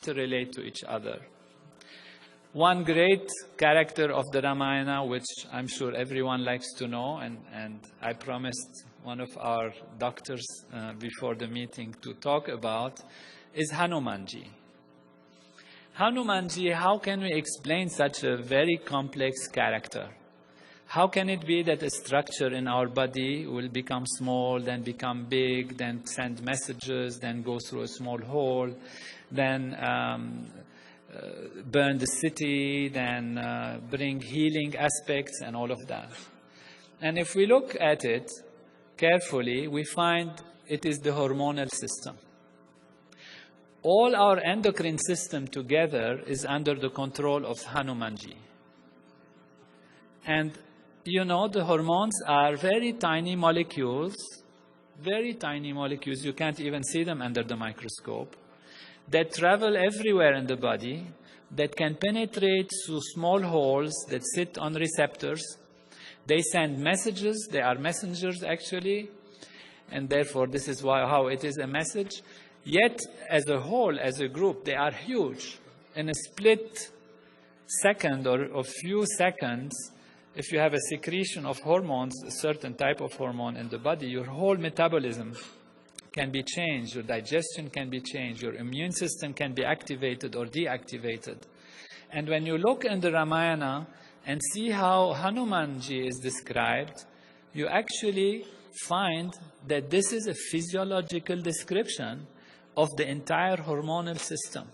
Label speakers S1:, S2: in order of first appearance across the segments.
S1: to relate to each other. One great character of the Ramayana, which I'm sure everyone likes to know, and I promised one of our doctors before the meeting to talk about, is Hanumanji. Hanumanji, how can we explain such a very complex character? How can it be that a structure in our body will become small, then become big, then send messages, then go through a small hole, then burn the city, then bring healing aspects and all of that? And if we look at it carefully, we find it is the hormonal system. All our endocrine system together is under the control of Hanumanji. And you know, the hormones are very tiny molecules, you can't even see them under the microscope, that travel everywhere in the body, that can penetrate through small holes that sit on receptors. They send messages, they are messengers actually, and therefore this is how it is a message. Yet, as a whole, as a group, they are huge. In a split second or a few seconds, if you have a secretion of hormones, a certain type of hormone in the body, your whole metabolism can be changed, your digestion can be changed, your immune system can be activated or deactivated. And when you look in the Ramayana and see how Hanumanji is described, you actually find that this is a physiological description of the entire hormonal system.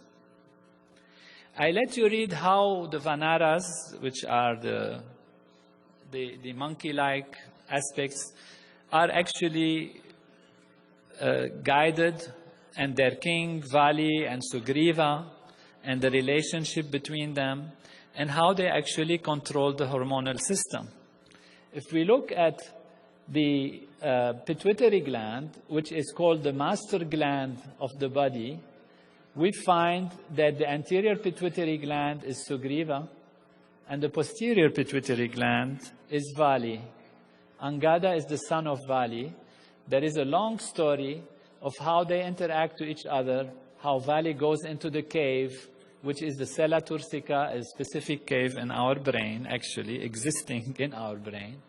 S1: I let you read how the Vanaras, which are the monkey-like aspects, are actually guided, and their king, Vali and Sugriva, and the relationship between them, and how they actually control the hormonal system. If we look at the pituitary gland, which is called the master gland of the body, we find that the anterior pituitary gland is Sugriva, and the posterior pituitary gland is Vali. Angada is the son of Vali. There is a long story of how they interact to each other, how Vali goes into the cave, which is the Sella Turcica, a specific cave in our brain, actually, existing in our brain.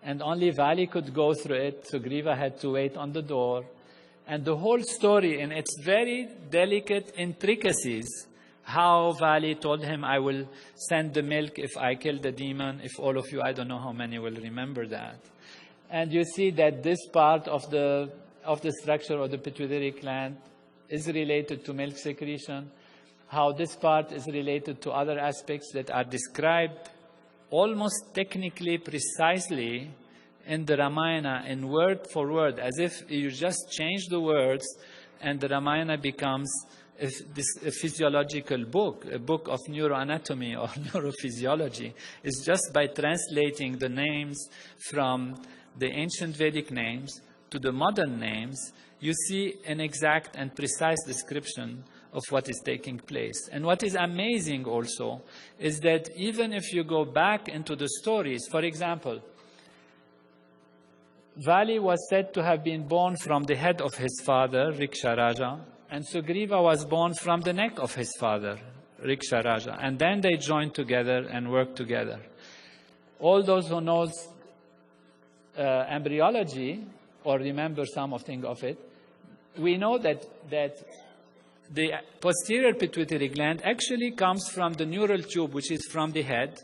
S1: And only Vali could go through it, Sugriva had to wait on the door. And the whole story, in its very delicate intricacies, how Vali told him, I will send the milk if I kill the demon. If all of you, I don't know how many will remember that. And you see that this part of the structure of the pituitary gland is related to milk secretion, how this part is related to other aspects that are described almost technically precisely in the Ramayana, in word for word, as if you just change the words and the Ramayana becomes a physiological book, a book of neuroanatomy or neurophysiology. It's just by translating the names from the ancient Vedic names to the modern names, you see an exact and precise description of what is taking place. And what is amazing also is that even if you go back into the stories, for example, Vali was said to have been born from the head of his father, Riksharaja, and Sugriva was born from the neck of his father, Riksharaja. And then they joined together and worked together. All those who know embryology, or remember something of it, we know that the posterior pituitary gland actually comes from the neural tube, which is from the head.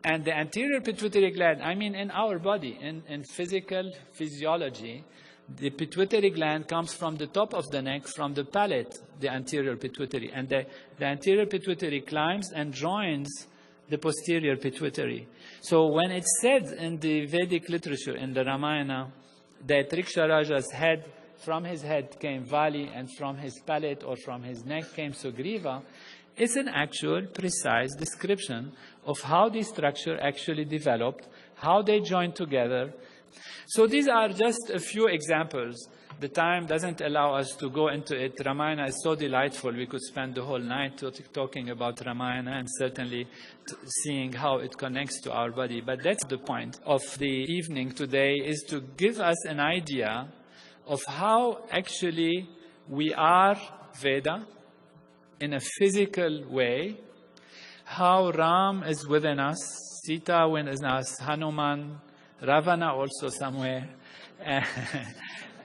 S1: And the anterior pituitary gland, I mean in our body, in physical physiology, the pituitary gland comes from the top of the neck, from the palate, the anterior pituitary. And the anterior pituitary climbs and joins the posterior pituitary. So when it's said in the Vedic literature, in the Ramayana, that Riksharaja's head, from his head came Vali, and from his palate or from his neck came Sugriva, it's an actual, precise description of how the structure actually developed, how they joined together. So these are just a few examples. The time doesn't allow us to go into it. Ramayana is so delightful. We could spend the whole night talking about Ramayana and certainly seeing how it connects to our body. But that's the point of the evening today, is to give us an idea of how actually we are Veda, in a physical way, how Ram is within us, Sita within us, Hanuman, Ravana also somewhere,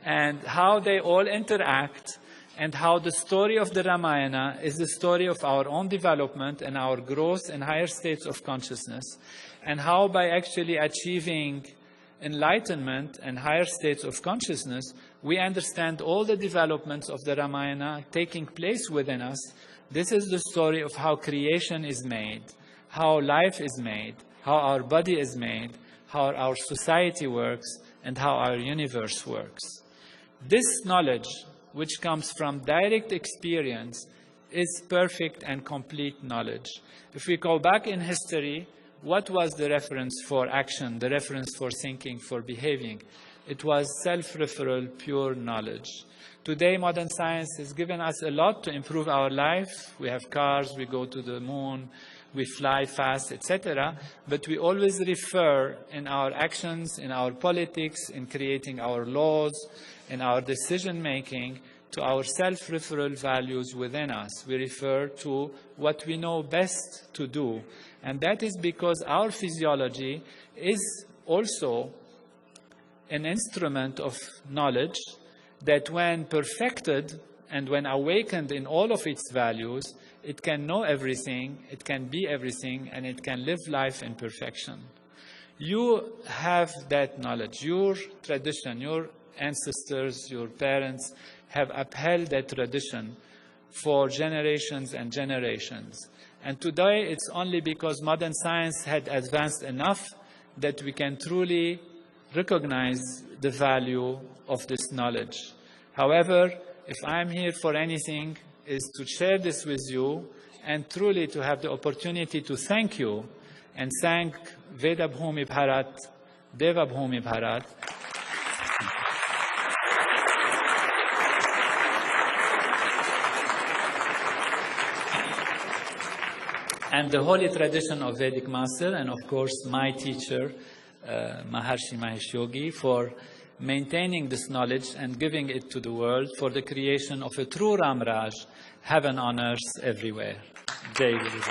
S1: and how they all interact, and how the story of the Ramayana is the story of our own development and our growth in higher states of consciousness, and how by actually achieving enlightenment and higher states of consciousness, we understand all the developments of the Ramayana taking place within us. This is the story of how creation is made, how life is made, how our body is made, how our society works, and how our universe works. This knowledge, which comes from direct experience, is perfect and complete knowledge. If we go back in history, what was the reference for action, the reference for thinking, for behaving? It was self-referral, pure knowledge. Today, modern science has given us a lot to improve our life. We have cars, we go to the moon, we fly fast, etc. But we always refer in our actions, in our politics, in creating our laws, in our decision-making, to our self-referral values within us. We refer to what we know best to do. And that is because our physiology is also an instrument of knowledge that when perfected and when awakened in all of its values, it can know everything, it can be everything, and it can live life in perfection. You have that knowledge. Your tradition, your ancestors, your parents have upheld that tradition for generations and generations. And today it's only because modern science had advanced enough that we can truly recognize the value of this knowledge. However, if I'm here for anything, is to share this with you and truly to have the opportunity to thank you and thank Veda Bhumi Bharat, Deva Bhumi Bharat, and the holy tradition of Vedic Master, and of course my teacher, Maharshi Mahesh Yogi, for maintaining this knowledge and giving it to the world for the creation of a true Ram Raj, heaven on earth everywhere. Jai Guru.